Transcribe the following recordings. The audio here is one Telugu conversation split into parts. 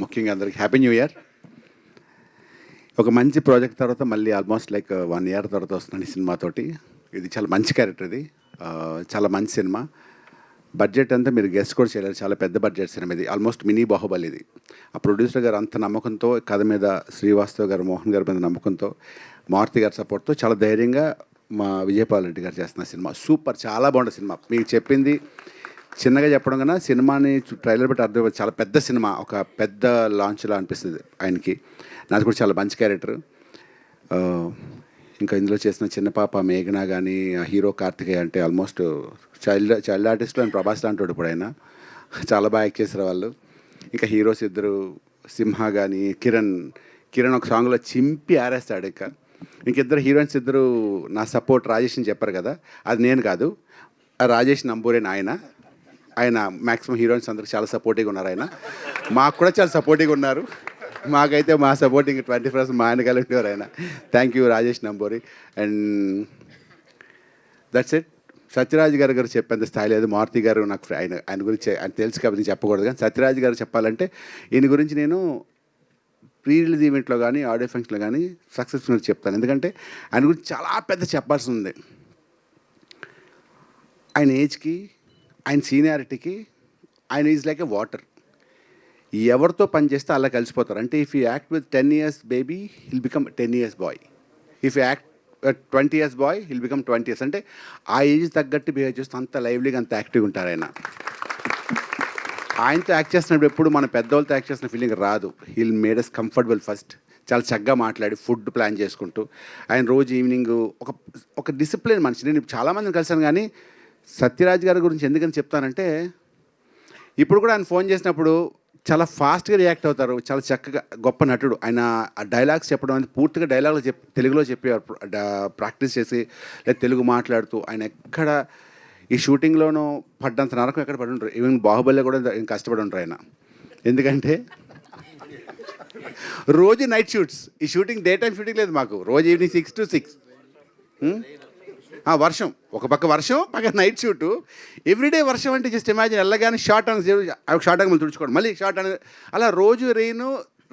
ముఖ్యంగా అందరికి హ్యాపీ న్యూ ఇయర్. ఒక మంచి ప్రాజెక్ట్ తర్వాత మళ్ళీ ఆల్మోస్ట్ లైక్ 1 ఇయర్ తర్వాత వస్తున్నాను ఈ సినిమాతోటి. ఇది చాలా మంచి క్యారెక్టర్, ఇది చాలా మంచి సినిమా. బడ్జెట్ అంతా మీరు గెస్ట్ కూడా చేయలేరు, చాలా పెద్ద బడ్జెట్ సినిమా ఇది, ఆల్మోస్ట్ మినీ బాహుబలి ఇది. ఆ ప్రొడ్యూసర్ గారు అంత నమ్మకంతో, కథ మీద శ్రీవాస్తవ్ గారు, మోహన్ గారి మీద నమ్మకంతో, మారుతి గారి సపోర్ట్తో చాలా ధైర్యంగా మా విజయపాల్ రెడ్డి గారు చేస్తున్న సినిమా సూపర్, చాలా బాగుంది సినిమా. మీకు చెప్పింది చిన్నగా చెప్పడం కన్నా సినిమాని ట్రైలర్ బట్టి అర్థం, చాలా పెద్ద సినిమా, ఒక పెద్ద లాంచ్లా అనిపిస్తుంది ఆయనకి. నాది కూడా చాలా మంచి క్యారెక్టర్. ఇంకా ఇందులో చేసిన చిన్న పాప మేఘన కానీ, హీరో కార్తికేయ అంటే ఆల్మోస్ట్ చైల్డ్ ఆర్టిస్ట్లో ఆయన ప్రభాస్ లాంటి ఇప్పుడు ఆయన చాలా బాగా యాక్ట్ చేశారు వాళ్ళు. ఇంకా హీరోస్ ఇద్దరు సింహ కానీ, కిరణ్ ఒక సాంగ్లో చింపి ఆరేస్తాడు. ఇంకిద్దరు హీరోయిన్స్ ఇద్దరు నా సపోర్ట్ రాజేష్ అని చెప్పారు కదా, అది నేను కాదు, రాజేష్ నంబూరేని ఆయన మ్యాక్సిమం హీరోయిన్స్ అందరికి చాలా సపోర్టివ్గా ఉన్నారు. ఆయన మాకు కూడా చాలా సపోర్టివ్గా ఉన్నారు. మాకైతే మా సపోర్టింగ్ 20% మా ఆయన కలిపేవారు ఆయన. Thank you Rajesh Namburi. And that's it. Sathyaraj గారు చెప్పేంత స్థాయి లేదు. మారుతి గారు నాకు ఆయన గురించి ఆయన తెలుసు కాబట్టి చెప్పకూడదు, కానీ సత్యరాజ్ గారు చెప్పాలంటే ఈయన గురించి నేను ప్రీ రిలీజ్ ఈవెంట్లో కానీ, ఆడియో ఫంక్షన్లో కానీ సక్సెస్ఫుల్గా చెప్తాను. ఎందుకంటే ఆయన గురించి చాలా పెద్ద చెప్పాల్సి ఉంది. ఆయన ఏజ్కి, ఆయన సీనియారిటీకి ఆయన ఈజ్ లైక్ ఎ వాటర్. ఎవరితో పని చేస్తే అలా కలిసిపోతారు. అంటే if you act with 10 years baby he'll become 10 years boy. If you act 20 years boy he'll become 20 years. అంటే ఆ ఏజ్ తగ్గట్టు బిహేవ్ చేస్తూ అంత లైవ్లీగా, అంత యాక్టివ్గా ఉంటారు ఆయన. ఆయనతో యాక్ట్ చేస్తున్నప్పుడు ఎప్పుడు మన పెద్దవాళ్ళతో యాక్ట్ చేసిన ఫీలింగ్ రాదు. He'll made us comfortable first. చాలా చక్కగా మాట్లాడి ఫుడ్ ప్లాన్ చేసుకుంటూ ఆయన రోజు ఈవినింగ్ ఒక డిసిప్లిన్ మనిషి. నేను చాలామందిని కలిసాను, కానీ సత్యరాజ్ గారి గురించి ఎందుకని చెప్తానంటే, ఇప్పుడు కూడా ఆయన ఫోన్ చేసినప్పుడు చాలా ఫాస్ట్గా రియాక్ట్ అవుతారు, చాలా చక్కగా, గొప్ప నటుడు ఆయన. ఆ డైలాగ్స్ చెప్పడం అనేది పూర్తిగా డైలాగులు తెలుగులో చెప్పేవారు, ప్రాక్టీస్ చేసి లేదా తెలుగు మాట్లాడుతూ. ఆయన ఎక్కడ ఈ షూటింగ్లోనూ పడ్డంత నరకం ఎక్కడ పడి ఉంటారు. ఈవెన్ బాహుబలిలో కూడా కష్టపడి ఉంటారు ఆయన. ఎందుకంటే రోజు నైట్ షూట్స్, ఈ షూటింగ్ డే టైం షూటింగ్ లేదు మాకు, రోజు ఈవినింగ్ 6 to 6. వర్షం, ఒక పక్క వర్షం, పక్క నైట్ షూటు. ఎవ్రీడే వర్షం అంటే జస్ట్ ఇమాజిన్. వెళ్ళగానే షార్ట్ అని షార్ట్ అని తుడుచుకోవడం, మళ్ళీ షార్ట్ అని, అలా రోజు రెయిన్,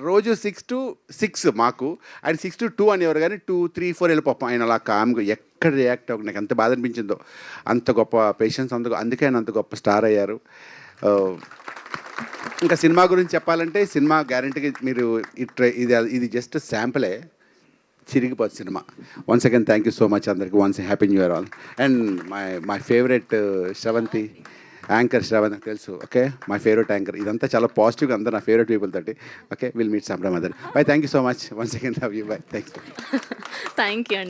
రోజు 6 to 6 మాకు. ఆయన 6 to 2 అనేవారు, కానీ 2, 3, 4 వెళ్ళిపోతాం. ఆయన అలా కామ్గా ఎక్కడ రియాక్ట్ అవ్వక నాకు ఎంత బాధ అనిపించిందో. అంత గొప్ప పేషెన్స్, అందుకే ఆయన అంత గొప్ప స్టార్ అయ్యారు. ఇంకా సినిమా గురించి చెప్పాలంటే, సినిమా గ్యారంటీగా మీరు ఇది జస్ట్ శాంపులే, చిరిగిపోతుంది cinema. Once again thank you so much అందరికి. Once happy new year all. And my favourite Sravanthi, anchor Sravanthi తెలుసు, ఓకే, మై ఫేవరెట్ యాంకర్. ఇదంతా చాలా పాజిటివ్గా, అందరూ నా ఫేవరెట్ పీపుల్ తోటి. Okay, will meet some time other. By, thank you so much. Once again love you. By, thank you. Thank you అండి.